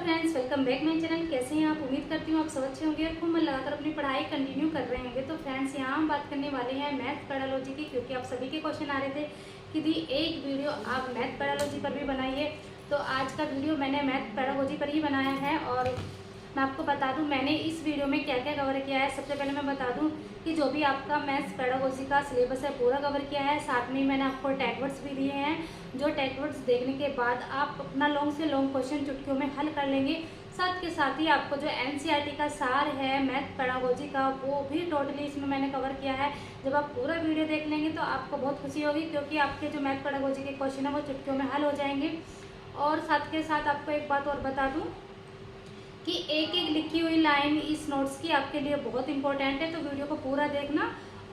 Friends, welcome back my channel. कैसे हैं आप? उम्मीद करती हूँ आप सब अच्छे होंगे और खूब मन लगाकर अपनी पढ़ाई कंटिन्यू कर रहे होंगे। तो फ्रेंड्स, यहाँ हम बात करने वाले हैं मैथ पैडालॉजी की, क्योंकि आप सभी के क्वेश्चन आ रहे थे कि दी एक वीडियो आप मैथ पैडालॉजी पर भी बनाइए। तो आज का वीडियो मैंने मैथ पैडालॉजी पर ही बनाया है और मैं आपको बता दूं मैंने इस वीडियो में क्या क्या कवर किया है। सबसे पहले मैं बता दूं कि जो भी आपका मैथ्स पैडागोजी का सिलेबस है पूरा कवर किया है। साथ में मैंने आपको टैग वर्ड्स भी दिए हैं, जो टैग वर्ड्स देखने के बाद आप अपना लॉन्ग से लॉन्ग क्वेश्चन चुटकियों में हल कर लेंगे। साथ के साथ ही आपको जो एनसीईआरटी का सार है मैथ पैडागोजी का, वो भी टोटली इसमें मैंने कवर किया है। जब आप पूरा वीडियो देख लेंगे तो आपको बहुत खुशी होगी, क्योंकि आपके जो मैथ पैडागोजी के क्वेश्चन है वो चुटकियों में हल हो जाएंगे। और साथ के साथ आपको एक बात और बता दूँ कि एक एक लिखी हुई लाइन इस नोट्स की आपके लिए बहुत इंपॉर्टेंट है। तो वीडियो को पूरा देखना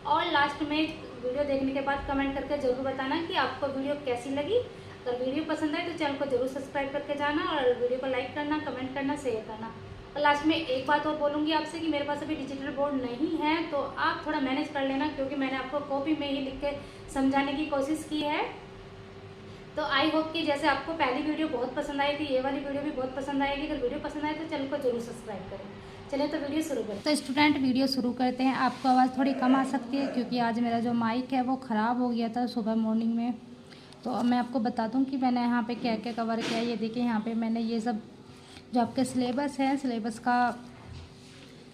और लास्ट में वीडियो देखने के बाद कमेंट करके ज़रूर बताना कि आपको वीडियो कैसी लगी। अगर वीडियो पसंद आए तो चैनल को जरूर सब्सक्राइब करके जाना और वीडियो को लाइक करना, कमेंट करना, शेयर करना। और लास्ट में एक बात और बोलूँगी आपसे कि मेरे पास अभी डिजिटल बोर्ड नहीं है, तो आप थोड़ा मैनेज कर लेना, क्योंकि मैंने आपको कॉपी में ही लिख के समझाने की कोशिश की है। तो आई होप कि जैसे आपको पहली वीडियो बहुत पसंद आई थी, ये वाली वीडियो भी बहुत पसंद आएगी। अगर वीडियो पसंद आए तो चैनल को जरूर सब्सक्राइब करें। चलिए तो वीडियो शुरू करें। तो स्टूडेंट, वीडियो शुरू करते हैं। आपको आवाज़ थोड़ी कम आ सकती है, क्योंकि आज मेरा जो माइक है वो ख़राब हो गया था सुबह मॉर्निंग में। तो अब मैं आपको बता दूं कि मैंने यहाँ पे क्या क्या कवर किया है। ये देखिए, यहाँ पे मैंने ये सब जो आपके सिलेबस है, सिलेबस का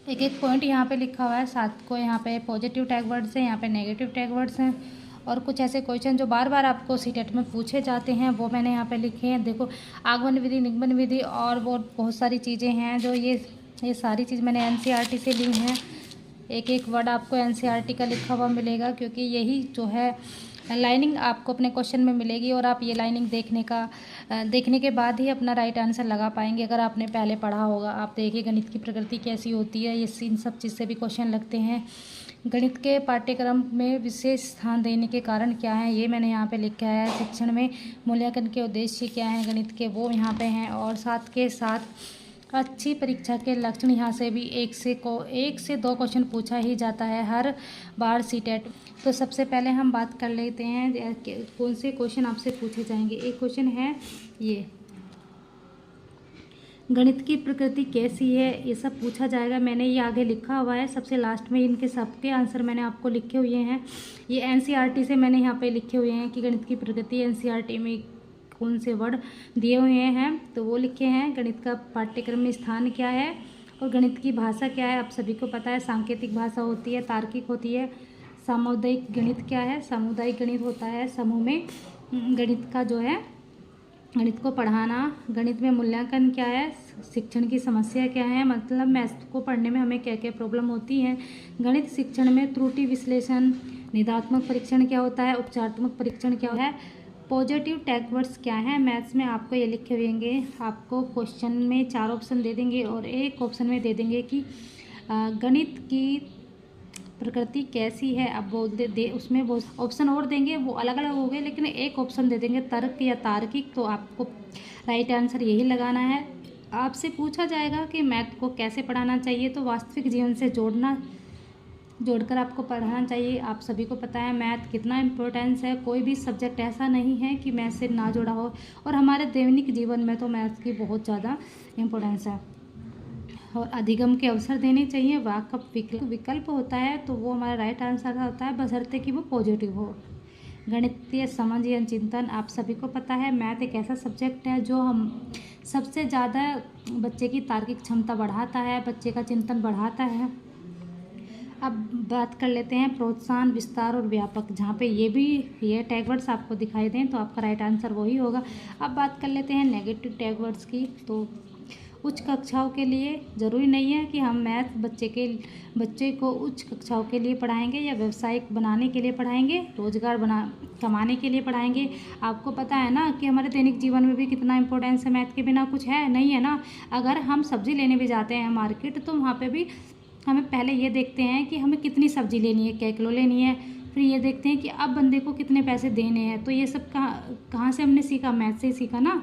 एक एक पॉइंट यहाँ पे लिखा हुआ है। साथ को यहाँ पे पॉजिटिव टैग वर्ड्स हैं, यहाँ पे नेगेटिव टैग वर्ड्स हैं, और कुछ ऐसे क्वेश्चन जो बार बार आपको सीटेट में पूछे जाते हैं वो मैंने यहाँ पे लिखे हैं। देखो, आगमन विधि, निगमन विधि और वो बहुत सारी चीज़ें हैं जो ये सारी चीज़ मैंने एनसीईआरटी से ली हैं। एक एक वर्ड आपको एनसीईआरटी का लिखा हुआ मिलेगा, क्योंकि यही जो है लाइनिंग आपको अपने क्वेश्चन में मिलेगी और आप ये लाइनिंग देखने के बाद ही अपना राइट आंसर लगा पाएंगे, अगर आपने पहले पढ़ा होगा। आप देखिए गणित की प्रकृति कैसी होती है, ये इन सब चीज़ से भी क्वेश्चन लगते हैं। गणित के पाठ्यक्रम में विशेष स्थान देने के कारण क्या है, ये मैंने यहाँ पे लिखा है। शिक्षण में मूल्यांकन के उद्देश्य क्या हैं गणित के, वो यहाँ पे हैं। और साथ के साथ अच्छी परीक्षा के लक्षण, यहाँ से भी एक से दो क्वेश्चन पूछा ही जाता है हर बार सीटेट। तो सबसे पहले हम बात कर लेते हैं कौन से क्वेश्चन आपसे पूछे जाएंगे। एक क्वेश्चन है ये, गणित की प्रकृति कैसी है, ये सब पूछा जाएगा। मैंने ये आगे लिखा हुआ है सबसे लास्ट में, इनके सबके आंसर मैंने आपको लिखे हुए हैं। ये एनसीईआरटी से मैंने यहाँ पे लिखे हुए हैं कि गणित की प्रकृति एनसीईआरटी में कौन से वर्ड दिए हुए हैं, तो वो लिखे हैं। गणित का पाठ्यक्रम में स्थान क्या है और गणित की भाषा क्या है, आप सभी को पता है। सांकेतिक भाषा होती है, तार्किक होती है। सामुदायिक गणित क्या है, सामुदायिक गणित होता है समूह में गणित का जो है गणित को पढ़ाना। गणित में मूल्यांकन क्या है, शिक्षण की समस्या क्या है, मतलब मैथ्स को पढ़ने में हमें क्या क्या प्रॉब्लम होती है। गणित शिक्षण में त्रुटि विश्लेषण, निदात्मक परीक्षण क्या होता है, उपचारात्मक परीक्षण क्या है, पॉजिटिव टैग वर्ड्स क्या है। मैथ्स में आपको ये लिखे हुए होंगे। आपको क्वेश्चन में 4 ऑप्शन दे देंगे और एक ऑप्शन में दे देंगे कि गणित की प्रकृति कैसी है। अब वो उसमें वो ऑप्शन और देंगे, वो अलग अलग हो गए, लेकिन एक ऑप्शन दे देंगे तर्क या तार्किक। तो आपको राइट आंसर यही लगाना है। आपसे पूछा जाएगा कि मैथ को कैसे पढ़ाना चाहिए, तो वास्तविक जीवन से जोड़कर आपको पढ़ाना चाहिए। आप सभी को पता है मैथ कितना इम्पोर्टेंस है, कोई भी सब्जेक्ट ऐसा नहीं है कि मैथ से ना जुड़ा हो, और हमारे दैनिक जीवन में तो मैथ की बहुत ज़्यादा इम्पोर्टेंस है। और अधिगम के अवसर देने चाहिए। वाकफ विकल्प होता है तो वो हमारा राइट आंसर होता है, बशर्ते कि वो पॉजिटिव हो। गणितीय समझ या चिंतन, आप सभी को पता है मैथ एक ऐसा सब्जेक्ट है जो हम सबसे ज़्यादा बच्चे की तार्किक क्षमता बढ़ाता है, बच्चे का चिंतन बढ़ाता है। अब बात कर लेते हैं प्रोत्साहन, विस्तार और व्यापक, जहाँ पे ये टैग वर्ड्स आपको दिखाई दें तो आपका राइट आंसर वही होगा। अब बात कर लेते हैं नेगेटिव टैग वर्ड्स की। तो उच्च कक्षाओं के लिए ज़रूरी नहीं है कि हम मैथ बच्चे को उच्च कक्षाओं के लिए पढ़ाएंगे या व्यवसायिक बनाने के लिए पढ़ाएंगे, रोजगार कमाने के लिए पढ़ाएंगे। आपको पता है ना कि हमारे दैनिक जीवन में भी कितना इंपॉर्टेंस है, मैथ के बिना कुछ है नहीं, है ना। अगर हम सब्ज़ी लेने भी जाते हैं मार्केट, तो वहाँ पे भी हमें पहले ये देखते हैं कि हमें कितनी सब्ज़ी लेनी है, क्या किलो लेनी है, फिर ये देखते हैं कि अब बंदे को कितने पैसे देने हैं। तो ये सब कहाँ से हमने सीखा, मैथ से ही सीखा ना।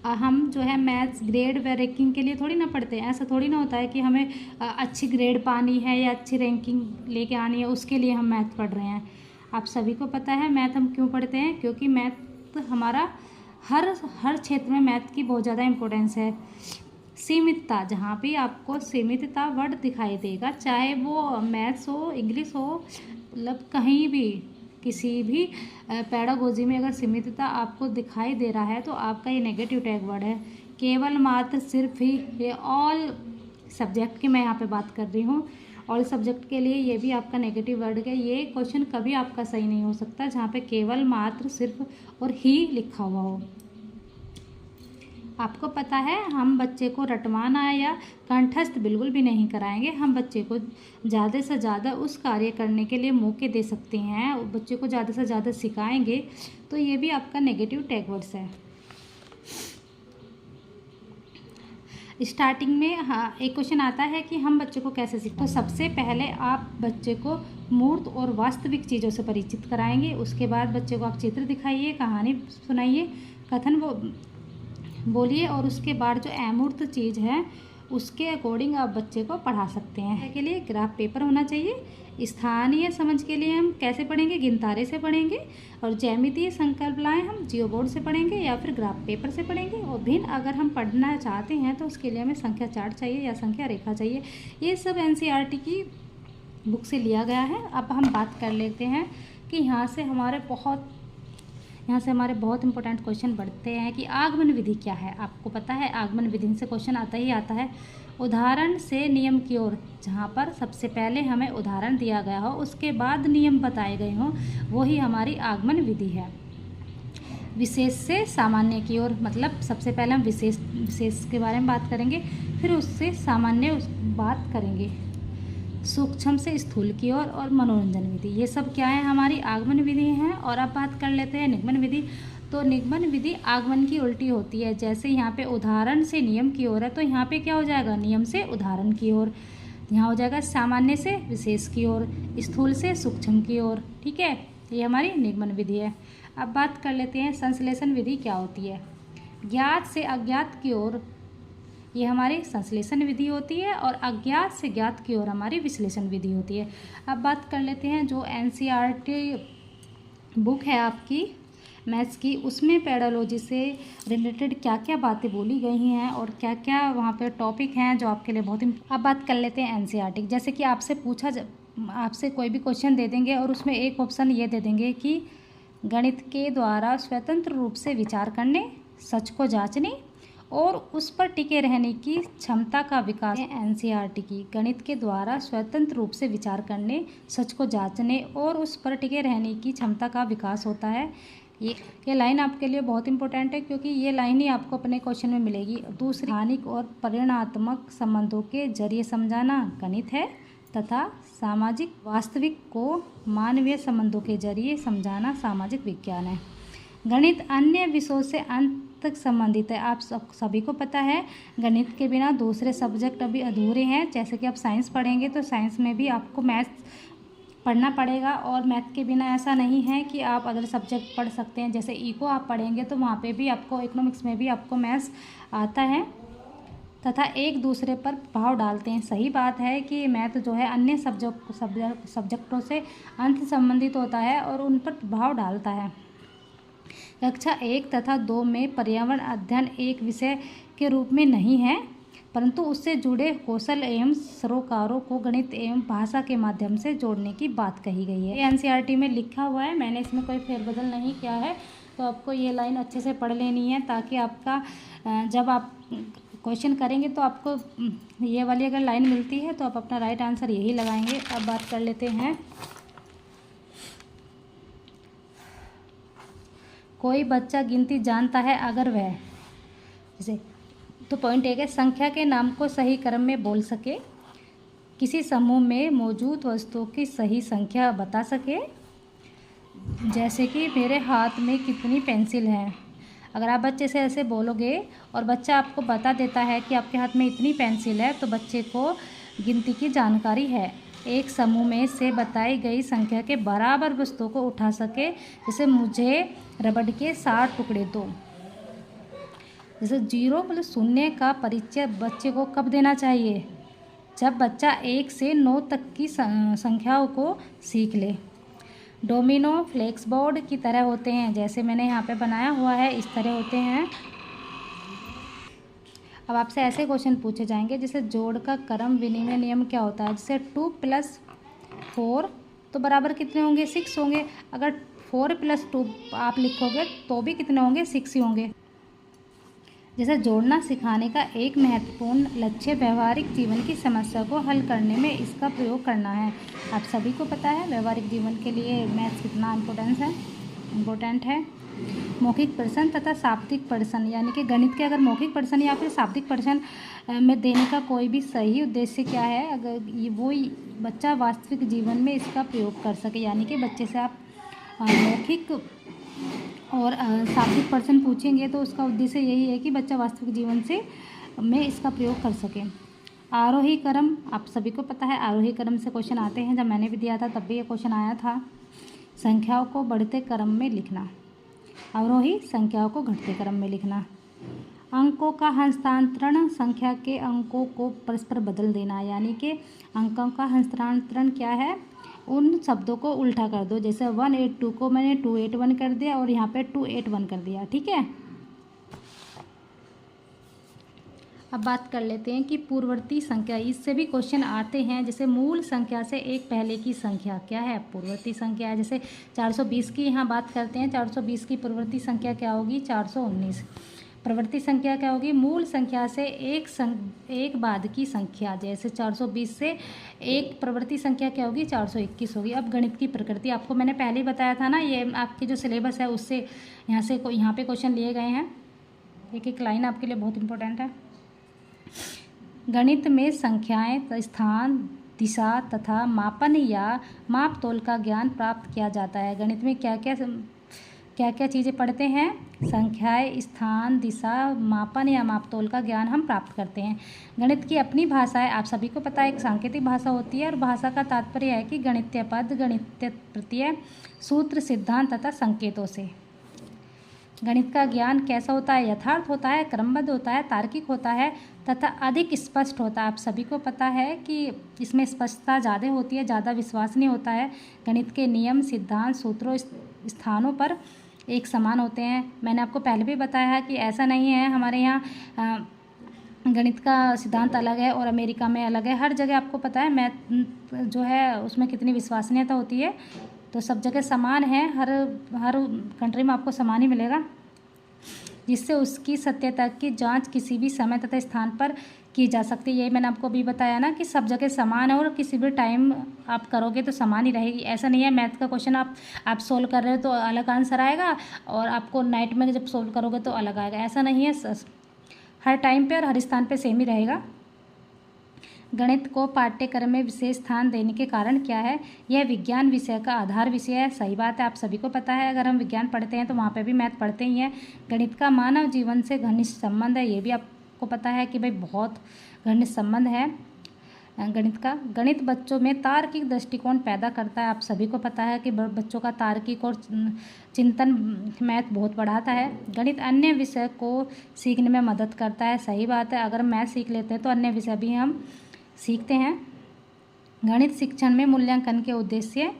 हम जो है मैथ्स ग्रेड व रैंकिंग के लिए थोड़ी ना पढ़ते हैं। ऐसा थोड़ी ना होता है कि हमें अच्छी ग्रेड पानी है या अच्छी रैंकिंग लेके आनी है, उसके लिए हम मैथ पढ़ रहे हैं। आप सभी को पता है मैथ हम क्यों पढ़ते हैं, क्योंकि मैथ हमारा हर क्षेत्र में मैथ की बहुत ज़्यादा इम्पोर्टेंस है। सीमितता, जहाँ भी आपको सीमितता वर्ड दिखाई देगा, चाहे वो मैथ्स हो, इंग्लिश हो, मतलब कहीं भी किसी भी पेडागोजी में अगर सीमितता आपको दिखाई दे रहा है तो आपका ये नेगेटिव टैग वर्ड है। केवल मात्र सिर्फ ही, ये ऑल सब्जेक्ट की मैं यहाँ पे बात कर रही हूँ, ऑल सब्जेक्ट के लिए ये भी आपका नेगेटिव वर्ड है। ये क्वेश्चन कभी आपका सही नहीं हो सकता जहाँ पे केवल मात्र सिर्फ और ही लिखा हुआ हो। आपको पता है हम बच्चे को रटवाना या कंठस्थ बिल्कुल भी नहीं कराएंगे। हम बच्चे को ज़्यादा से ज़्यादा उस कार्य करने के लिए मौके दे सकते हैं, बच्चे को ज़्यादा से ज़्यादा सिखाएंगे, तो ये भी आपका नेगेटिव टैग वर्ड्स है। स्टार्टिंग में हाँ एक क्वेश्चन आता है कि हम बच्चे को कैसे सीखें। तो सबसे पहले आप बच्चे को मूर्त और वास्तविक चीज़ों से परिचित कराएंगे। उसके बाद बच्चे को आप चित्र दिखाइए, कहानी सुनाइए, कथन वो बोलिए, और उसके बाद जो अमूर्त चीज़ है उसके अकॉर्डिंग आप बच्चे को पढ़ा सकते हैं। के लिए ग्राफ पेपर होना चाहिए। स्थानीय समझ के लिए हम कैसे पढ़ेंगे, गिनतारे से पढ़ेंगे, और ज्यामितीय संकल्पनाएं हम जियो बोर्ड से पढ़ेंगे या फिर ग्राफ पेपर से पढ़ेंगे। और भिन्न अगर हम पढ़ना चाहते हैं तो उसके लिए हमें संख्या चार्ट चाहिए या संख्या रेखा चाहिए। ये सब एनसीईआरटी की बुक से लिया गया है। अब हम बात कर लेते हैं कि यहाँ से हमारे बहुत इंपॉर्टेंट क्वेश्चन बढ़ते हैं कि आगमन विधि क्या है। आपको पता है आगमन विधि से क्वेश्चन आता ही आता है। उदाहरण से नियम की ओर, जहाँ पर सबसे पहले हमें उदाहरण दिया गया हो उसके बाद नियम बताए गए हों, वही हमारी आगमन विधि है। विशेष से सामान्य की ओर, मतलब सबसे पहले हम विशेष के बारे में बात करेंगे, फिर उससे सामान्य बात करेंगे। सूक्ष्म से स्थूल की ओर और मनोरंजन विधि, ये सब क्या है, हमारी आगमन विधि है। और अब बात कर लेते हैं निगमन विधि। तो निगमन विधि आगमन की उल्टी होती है। जैसे यहाँ पे उदाहरण से नियम की ओर है तो यहाँ पे क्या हो जाएगा, नियम से उदाहरण की ओर। यहाँ हो जाएगा सामान्य से विशेष की ओर, स्थूल से सूक्ष्म की ओर। ठीक है, ये हमारी निगमन विधि है। अब बात कर लेते हैं संश्लेषण विधि क्या होती है। ज्ञात से अज्ञात की ओर, ये हमारी संश्लेषण विधि होती है, और अज्ञात से ज्ञात की ओर हमारी विश्लेषण विधि होती है। अब बात कर लेते हैं जो एनसीईआरटी बुक है आपकी मैथ्स की, उसमें पेडागोजी से रिलेटेड क्या क्या बातें बोली गई हैं और क्या क्या वहाँ पे टॉपिक हैं जो आपके लिए बहुत अब बात कर लेते हैं एनसीईआरटी। जैसे कि आपसे कोई भी क्वेश्चन दे देंगे और उसमें एक ऑप्शन ये दे देंगे कि गणित के द्वारा स्वतंत्र रूप से विचार करने, सच को जांचने और उस पर टिके रहने की क्षमता का विकास। एनसीईआरटी की गणित के द्वारा स्वतंत्र रूप से विचार करने, सच को जांचने और उस पर टिके रहने की क्षमता का विकास होता है। ये लाइन आपके लिए बहुत इंपॉर्टेंट है क्योंकि ये लाइन ही आपको अपने क्वेश्चन में मिलेगी। दूसरी, स्थानिक और परिमाणात्मक संबंधों के जरिए समझाना गणित है तथा सामाजिक वास्तविक को मानवीय संबंधों के जरिए समझाना सामाजिक विज्ञान है। गणित अन्य विषयों से अंत तक संबंधित है। आप सभी को पता है गणित के बिना दूसरे सब्जेक्ट अभी अधूरे हैं। जैसे कि आप साइंस पढ़ेंगे तो साइंस में भी आपको मैथ्स पढ़ना पड़ेगा, और मैथ के बिना ऐसा नहीं है कि आप अदर सब्जेक्ट पढ़ सकते हैं। जैसे इको आप पढ़ेंगे तो वहाँ पे भी आपको, इकोनॉमिक्स में भी आपको मैथ्स आता है तथा एक दूसरे पर प्रभाव डालते हैं। सही बात है कि मैथ जो है अन्य सब्जेक्टों से अंत संबंधित होता है और उन पर प्रभाव डालता है। कक्षा 1 तथा 2 में पर्यावरण अध्ययन एक विषय के रूप में नहीं है, परंतु उससे जुड़े कौशल एवं सरोकारों को गणित एवं भाषा के माध्यम से जोड़ने की बात कही गई है। एनसीईआरटी में लिखा हुआ है, मैंने इसमें कोई फेरबदल नहीं किया है। तो आपको ये लाइन अच्छे से पढ़ लेनी है ताकि आपका जब आप क्वेश्चन करेंगे तो आपको ये वाली अगर लाइन मिलती है तो आप अपना राइट आंसर यही लगाएंगे। अब बात कर लेते हैं, कोई बच्चा गिनती जानता है अगर वह, जैसे तो पॉइंट एक है, संख्या के नाम को सही क्रम में बोल सके, किसी समूह में मौजूद वस्तुओं की सही संख्या बता सके। जैसे कि मेरे हाथ में कितनी पेंसिल हैं। अगर आप बच्चे से ऐसे बोलोगे और बच्चा आपको बता देता है कि आपके हाथ में इतनी पेंसिल है, तो बच्चे को गिनती की जानकारी है। एक समूह में से बताई गई संख्या के बराबर वस्तुओं को उठा सके। जैसे मुझे रबड़ के 60 टुकड़े दो। जैसे 0 मतलब शून्य का परिचय बच्चे को कब देना चाहिए, जब बच्चा 1 से 9 तक की संख्याओं को सीख ले। डोमिनो फ्लेक्स बोर्ड की तरह होते हैं, जैसे मैंने यहाँ पे बनाया हुआ है इस तरह होते हैं। अब आपसे ऐसे क्वेश्चन पूछे जाएंगे जैसे जोड़ का क्रम विनिमय नियम क्या होता है, जैसे 2 + 4 तो बराबर कितने होंगे, 6 होंगे। अगर 4 + 2 आप लिखोगे तो भी कितने होंगे, 6 ही होंगे। जैसे जोड़ना सिखाने का एक महत्वपूर्ण लक्ष्य व्यवहारिक जीवन की समस्या को हल करने में इसका प्रयोग करना है। आप सभी को पता है व्यवहारिक जीवन के लिए मैथ्स कितना इम्पोर्टेंट है। मौखिक प्रश्न तथा शाब्दिक प्रश्न, यानी कि गणित के अगर मौखिक प्रश्न या फिर शाब्दिक प्रश्न में देने का कोई भी सही उद्देश्य क्या है, अगर ये वो बच्चा वास्तविक जीवन में इसका प्रयोग कर सके, यानी कि बच्चे से आप मौखिक और शाब्दिक प्रश्न पूछेंगे तो उसका उद्देश्य यही है कि बच्चा वास्तविक जीवन में इसका प्रयोग कर सके। आरोही क्रम, आप सभी को पता है आरोही क्रम से क्वेश्चन आते हैं, जब मैंने भी दिया था तब भी ये क्वेश्चन आया था। संख्याओं को बढ़ते क्रम में लिखना, अवरोही संख्याओं को घटते क्रम में लिखना। अंकों का हस्तांतरण, संख्या के अंकों को परस्पर बदल देना, यानी कि अंकों का हस्तांतरण क्या है, उन शब्दों को उल्टा कर दो। जैसे 182 को मैंने 281 कर दिया और यहाँ पे 281 कर दिया, ठीक है। अब बात कर लेते हैं कि पूर्ववर्ती संख्या, इससे भी क्वेश्चन आते हैं। जैसे मूल संख्या से एक पहले की संख्या क्या है, पूर्ववर्ती संख्या है। जैसे 420 की यहाँ बात करते हैं, 420 की पूर्ववर्ती संख्या क्या होगी, 419। प्रवर्ती संख्या क्या होगी, मूल संख्या से एक बाद की संख्या। जैसे 420 से एक प्रवर्ती संख्या क्या होगी, 421 होगी। अब गणित की प्रकृति आपको मैंने पहले ही बताया था ना, ये आपके जो सिलेबस है उससे यहाँ पे क्वेश्चन लिए गए हैं। एक एक लाइन आपके लिए बहुत इंपॉर्टेंट है। गणित में संख्याएं, स्थान, दिशा तथा मापन या माप तोल का ज्ञान प्राप्त किया जाता है। गणित में क्या क्या चीज़ें पढ़ते हैं, संख्याएं, स्थान, दिशा, मापन या मापतोल का ज्ञान हम प्राप्त करते हैं। गणित की अपनी भाषा है, आप सभी को पता है एक सांकेतिक भाषा होती है और भाषा का तात्पर्य है कि गणितीय पद, गणितीय प्रत्यय, सूत्र, सिद्धांत तथा संकेतों से। गणित का ज्ञान कैसा होता है, यथार्थ होता है, क्रमबद्ध होता है, तार्किक होता है तथा अधिक स्पष्ट होता है। आप सभी को पता है कि इसमें स्पष्टता ज़्यादा होती है, ज़्यादा विश्वसनीय होता है। गणित के नियम, सिद्धांत, सूत्रों, स्थानों पर एक समान होते हैं। मैंने आपको पहले भी बताया है कि ऐसा नहीं है हमारे यहाँ गणित का सिद्धांत अलग है और अमेरिका में अलग है। हर जगह आपको पता है मैथ जो है उसमें कितनी विश्वसनीयता होती है, तो सब जगह समान है, हर कंट्री में आपको समान ही मिलेगा, जिससे उसकी सत्यता की जांच किसी भी समय तथा स्थान पर की जा सकती है। यही मैंने आपको भी बताया ना कि सब जगह समान है और किसी भी टाइम आप करोगे तो समान ही रहेगी। ऐसा नहीं है मैथ का क्वेश्चन आप सोल्व कर रहे हो तो अलग आंसर आएगा और आपको नाइट में जब सोल्व करोगे तो अलग आएगा, ऐसा नहीं है। हर टाइम पे और हर स्थान पे सेम ही रहेगा। गणित को पाठ्यक्रम में विशेष स्थान देने के कारण क्या है, यह विज्ञान विषय का आधार विषय है। सही बात है, आप सभी को पता है अगर हम विज्ञान पढ़ते हैं तो वहाँ पे भी मैथ पढ़ते ही हैं। गणित का मानव जीवन से घनिष्ठ संबंध है, ये भी आपको पता है कि भाई बहुत घनिष्ठ संबंध है गणित का। गणित बच्चों में तार्किक दृष्टिकोण पैदा करता है। आप सभी को पता है कि बच्चों का तार्किक और चिंतन मैथ बहुत बढ़ाता है। गणित अन्य विषय को सीखने में मदद करता है। सही बात है, अगर मैथ सीख लेते हैं तो अन्य विषय भी हम सीखते हैं। गणित शिक्षण में मूल्यांकन के उद्देश्य,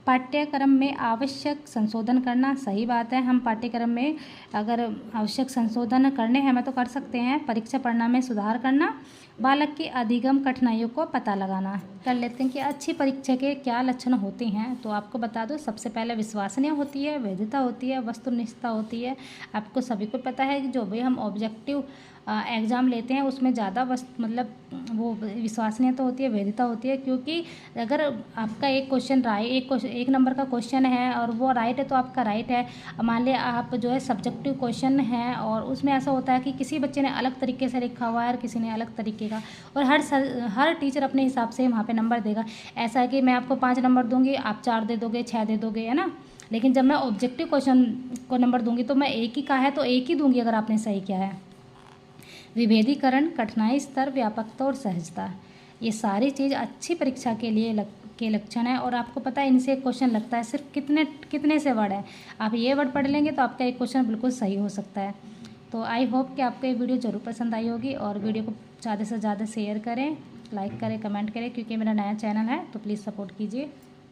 पाठ्यक्रम में आवश्यक संशोधन करना। सही बात है, हम पाठ्यक्रम में अगर आवश्यक संशोधन करने हैं तो कर सकते हैं। परीक्षा परिणाम में सुधार करना, बालक की अधिगम कठिनाइयों को पता लगाना। कर लेते हैं कि अच्छी परीक्षा के क्या लक्षण होते हैं, तो आपको बता दो सबसे पहले विश्वसनीय होती है, वैधता होती है, वस्तुनिष्ठता होती है। आपको सभी को पता है कि जो भी हम ऑब्जेक्टिव एग्ज़ाम लेते हैं उसमें ज़्यादा मतलब वो विश्वसनीयता होती है, वैधता होती है, क्योंकि अगर आपका एक क्वेश्चन एक नंबर का क्वेश्चन है और वो राइट है तो आपका राइट है। मान लिया आप जो है सब्जेक्टिव क्वेश्चन है और उसमें ऐसा होता है कि किसी बच्चे ने अलग तरीके से लिखा हुआ है और किसी ने अलग तरीके का, और हर टीचर अपने हिसाब से वहाँ पर नंबर देगा। ऐसा है कि मैं आपको 5 नंबर दूँगी, आप 4 दे दोगे, 6 दे दोगे, है ना। लेकिन जब मैं ऑब्जेक्टिव क्वेश्चन को नंबर दूँगी तो मैं एक ही का है तो एक ही दूँगी अगर आपने सही किया है। विभेदीकरण, कठिनाई स्तर, व्यापकता और सहजता, ये सारी चीज़ अच्छी परीक्षा के लिए के लक्षण है। और आपको पता है इनसे एक क्वेश्चन लगता है सिर्फ कितने से वर्ड है, आप ये वर्ड पढ़ लेंगे तो आपका एक क्वेश्चन बिल्कुल सही हो सकता है। तो आई होप कि आपको ये वीडियो ज़रूर पसंद आई होगी और वीडियो को ज़्यादा से ज़्यादा शेयर करें, लाइक करें, कमेंट करें, क्योंकि मेरा नया चैनल है तो प्लीज़ सपोर्ट कीजिए।